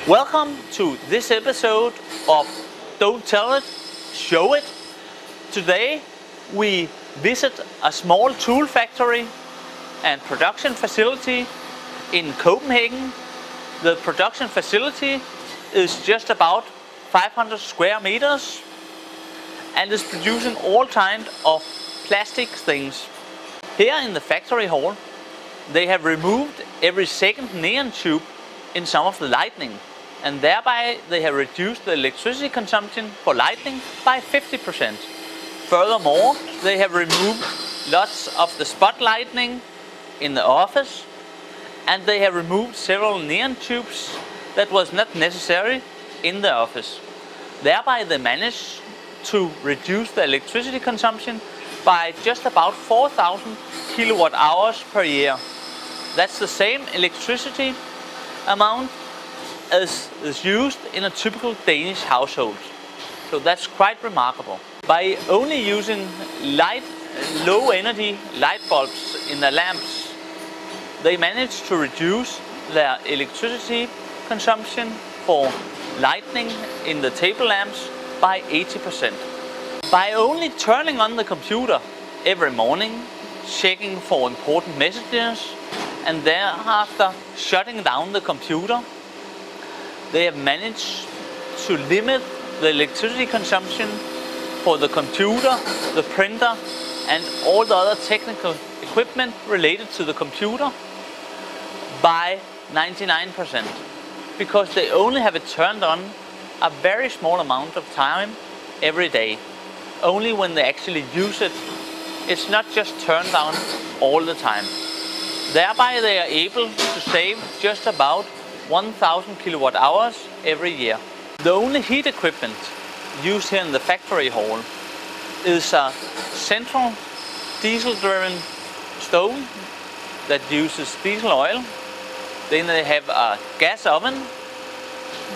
Welcome to this episode of Don't Tell It, Show It. Today we visit a small tool factory and production facility in Copenhagen. The production facility is just about 500 square meters and is producing all kinds of plastic things. Here in the factory hall they have removed every second neon tube in some of the lighting, and thereby they have reduced the electricity consumption for lighting by 50%. Furthermore, they have removed lots of the spot lighting in the office, and they have removed several neon tubes that was not necessary in the office. Thereby they managed to reduce the electricity consumption by just about 4,000 kilowatt hours per year. That's the same electricity amount as is used in a typical Danish household. So that's quite remarkable. By only using low energy light bulbs in the lamps, they managed to reduce their electricity consumption for lighting in the table lamps by 80%. By only turning on the computer every morning, checking for important messages, and thereafter shutting down the computer, they have managed to limit the electricity consumption for the computer, the printer, and all the other technical equipment related to the computer by 99%, because they only have it turned on a very small amount of time every day. Only when they actually use it. It's not just turned on all the time. Thereby they are able to save just about 1,000 kilowatt hours every year. The only heat equipment used here in the factory hall is a central diesel-driven stove that uses diesel oil. Then they have a gas oven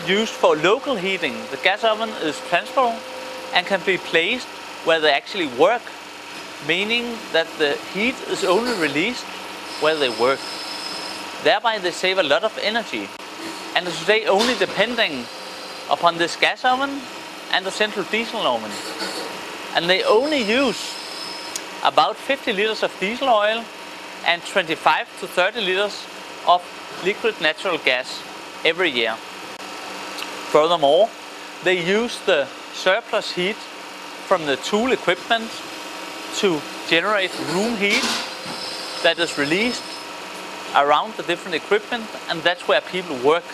used for local heating. The gas oven is transferable and can be placed where they actually work, meaning that the heat is only released where they work. Thereby they save a lot of energy, and are today only depending upon this gas oven and the central diesel oven. And they only use about 50 liters of diesel oil and 25 to 30 liters of liquid natural gas every year. Furthermore, they use the surplus heat from the tool equipment to generate room heat that is released around the different equipment, and that's where people work.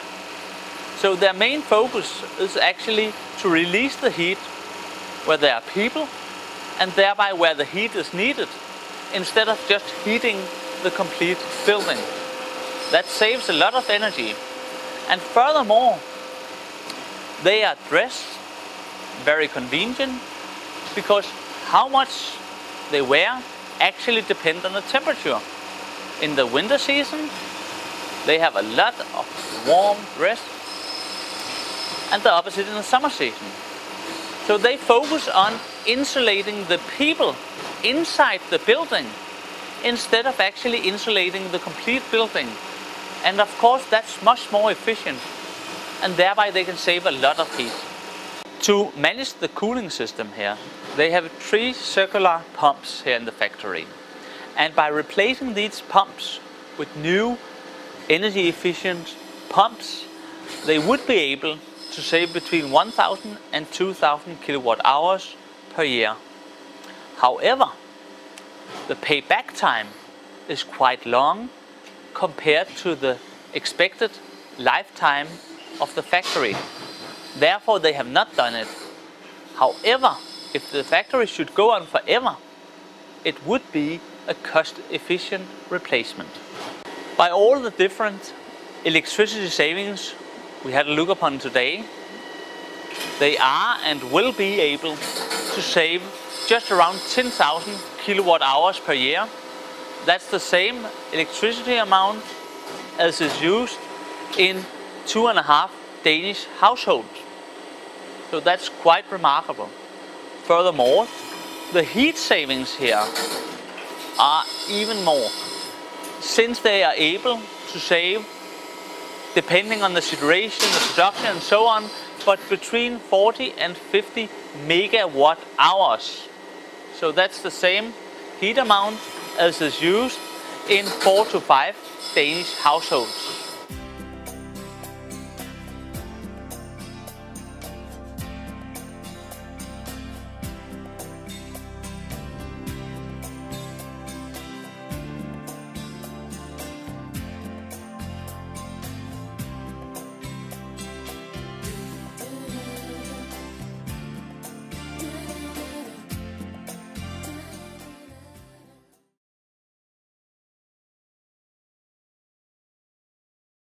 So their main focus is actually to release the heat where there are people, and thereby where the heat is needed, instead of just heating the complete building. That saves a lot of energy. And furthermore, they are dressed very convenient, because how much they wear actually depends on the temperature. In the winter season, they have a lot of warm dress, and the opposite in the summer season. So they focus on insulating the people inside the building instead of actually insulating the complete building. And of course that's much more efficient, and thereby they can save a lot of heat. To manage the cooling system here, they have 3 circular pumps here in the factory. And by replacing these pumps with new energy efficient pumps, they would be able to save between 1,000 and 2,000 kilowatt hours per year. However, the payback time is quite long compared to the expected lifetime of the factory. Therefore they have not done it. However, if the factory should go on forever, it would be a cost-efficient replacement. By all the different electricity savings we had a look upon today, they are and will be able to save just around 10,000 kilowatt hours per year. That's the same electricity amount as is used in 2.5 Danish households. So that's quite remarkable. Furthermore, the heat savings here are even more, since they are able to save depending on the situation, the production and so on, but between 40 and 50 megawatt hours. So that's the same heat amount as is used in 4 to 5 Danish households.